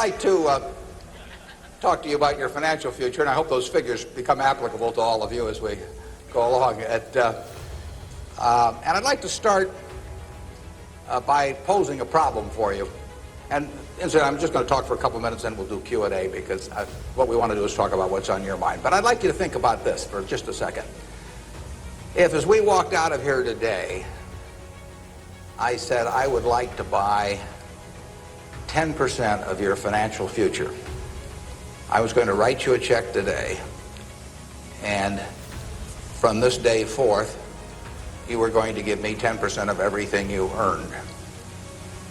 I'd like to talk to you about your financial future, and I hope those figures become applicable to all of you as we go along. And I'd like to start by posing a problem for you. And incidentally, I'm just going to talk for a couple minutes, and we'll do Q&A, because what we want to do is talk about what's on your mind. But I'd like you to think about this for just a second. If, as we walked out of here today, I said I would like to buy 10% of your financial future, I was going to write you a check today, and from this day forth, you were going to give me 10% of everything you earned.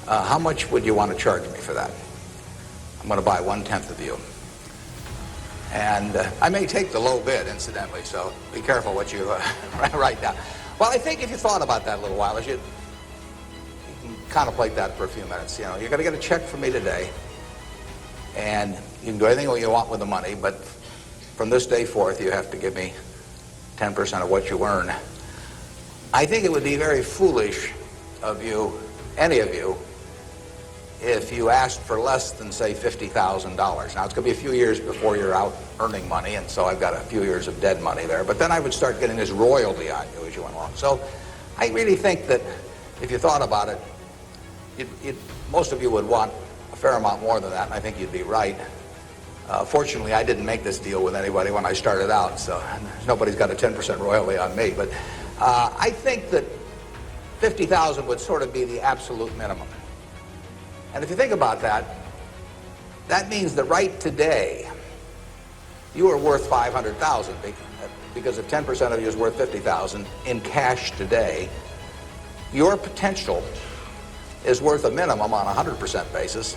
How much would you want to charge me for that? I'm going to buy 1/10 of you. And I may take the low bid, incidentally, so be careful what you write down. Well, I think if you thought about that a little while, you can contemplate that for a few minutes. You know, you're going to get a check from me today, and you can do anything you want with the money, but from this day forth, you have to give me 10% of what you earn. I think it would be very foolish of you, any of you, if you asked for less than, say, $50,000. Now, it's going to be a few years before you're out earning money, and so I've got a few years of dead money there. But then I would start getting this royalty on you as you went along. So I really think that if you thought about it, most of you would want a fair amount more than that, and I think you'd be right. Fortunately, I didn't make this deal with anybody when I started out, so nobody's got a 10% royalty on me. But I think that $50,000 would sort of be the absolute minimum. And if you think about that, that means that right today, you are worth $500,000, because if 10% of you is worth $50,000 in cash today, your potential is worth a minimum on a 100% basis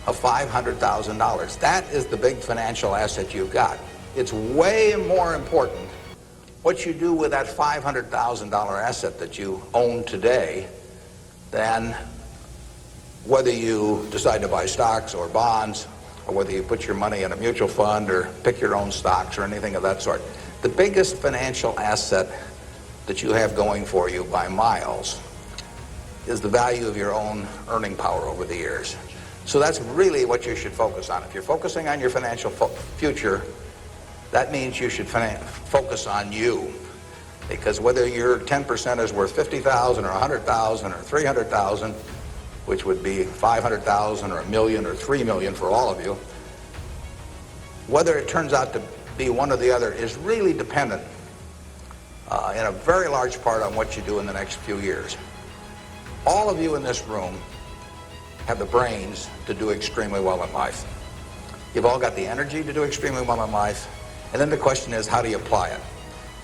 of $500,000. That is the big financial asset you've got. It's way more important what you do with that $500,000 asset that you own today than whether you decide to buy stocks or bonds, or whether you put your money in a mutual fund or pick your own stocks or anything of that sort. The biggest financial asset that you have going for you by miles is the value of your own earning power over the years. So that's really what you should focus on. If you're focusing on your financial future, that means you should focus on you. Because whether your 10% is worth $50,000 or $100,000 or $300,000, which would be $500,000 or $1 million or $3 million for all of you, whether it turns out to be one or the other is really dependent in a very large part on what you do in the next few years. All of you in this room have the brains to do extremely well in life. You've all got the energy to do extremely well in life, and then the question is, how do you apply it?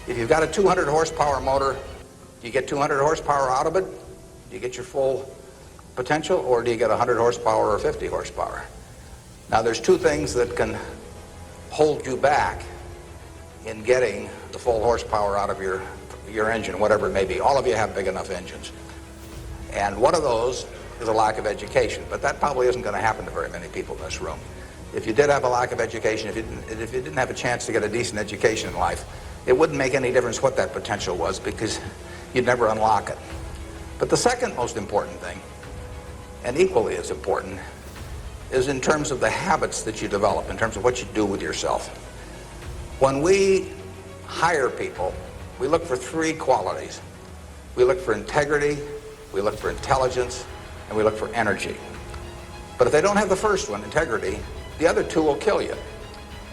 If you've got a 200 horsepower motor, do you get 200 horsepower out of it? Do you get your full potential, or do you get 100 horsepower or 50 horsepower? Now, there's two things that can hold you back in getting the full horsepower out of your engine, whatever it may be. All of you have big enough engines. And one of those is a lack of education, but that probably isn't going to happen to very many people in this room. If you did have a lack of education, if you didn't have a chance to get a decent education in life, it wouldn't make any difference what that potential was, because you'd never unlock it. But the second most important thing, and equally as important, is in terms of the habits that you develop, in terms of what you do with yourself. When we hire people, we look for three qualities. We look for integrity, we look for intelligence, and we look for energy. But if they don't have the first one, integrity, the other two will kill you.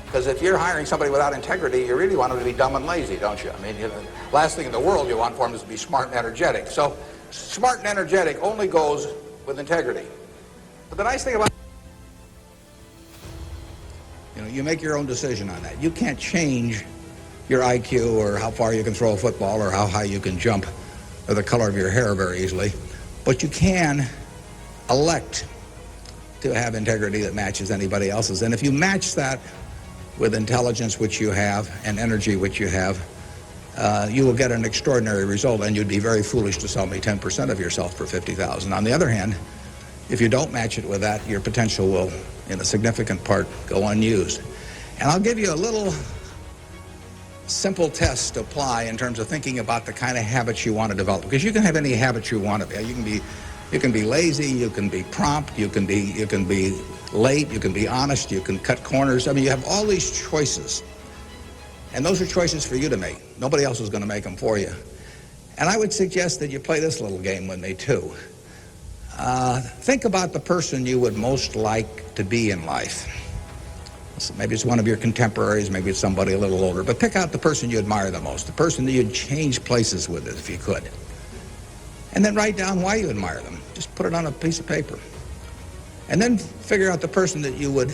Because if you're hiring somebody without integrity, you really want them to be dumb and lazy, don't you? I mean, the last thing in the world you want for them is to be smart and energetic. So smart and energetic only goes with integrity. But the nice thing about you make your own decision on that. You can't change your IQ or how far you can throw a football or how high you can jump or the color of your hair very easily. But you can elect to have integrity that matches anybody else's. And if you match that with intelligence, which you have, and energy, which you have, you will get an extraordinary result, and you'd be very foolish to sell me 10% of yourself for $50,000. On the other hand, if you don't match it with that, your potential will, in a significant part, go unused. And I'll give you a little simple test to apply in terms of thinking about the kind of habits you want to develop, because you can have any habits you want to be. You can be lazy, you can be prompt, you can be late, you can be honest, you can cut corners. I mean, you have all these choices. And those are choices for you to make. Nobody else is going to make them for you. And I would suggest that you play this little game with me, too. Think about the person you would most like to be in life. So maybe it's one of your contemporaries, maybe it's somebody a little older, but pick out the person you admire the most, the person that you'd change places with if you could. And then write down why you admire them. Just put it on a piece of paper. And then figure out the person that you would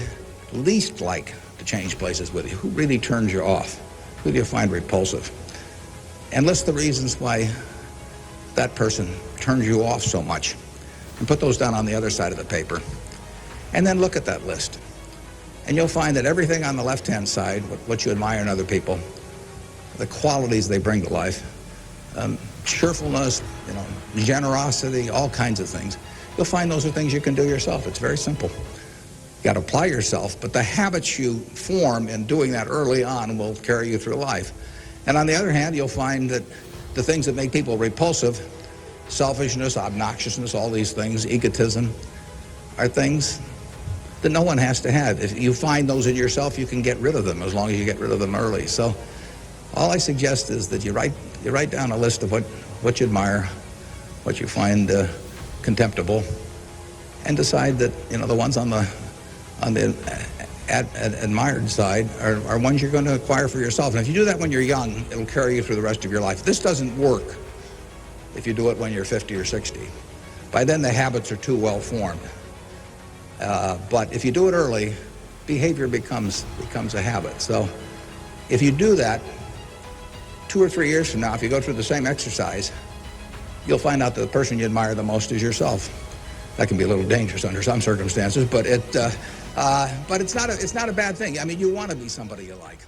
least like to change places with you. Who really turns you off? Who do you find repulsive? And list the reasons why that person turns you off so much. And put those down on the other side of the paper. And then look at that list. And you'll find that everything on the left-hand side, what you admire in other people, the qualities they bring to life, cheerfulness, generosity, all kinds of things, you'll find those are things you can do yourself. It's very simple. You got to apply yourself, but the habits you form in doing that early on will carry you through life. And on the other hand, you'll find that the things that make people repulsive, selfishness, obnoxiousness, all these things, egotism, are things that no one has to have. If you find those in yourself, you can get rid of them as long as you get rid of them early. So all I suggest is that you write down a list of what you admire, what you find contemptible, and decide that the ones on the admired side are ones you're going to acquire for yourself. And if you do that when you're young, it'll carry you through the rest of your life. This doesn't work if you do it when you're 50 or 60. By then the habits are too well formed. But if you do it early, behavior becomes a habit. So if you do that, 2 or 3 years from now, if you go through the same exercise, you'll find out that the person you admire the most is yourself. That can be a little dangerous under some circumstances, but it's not a bad thing. I mean, you want to be somebody you like.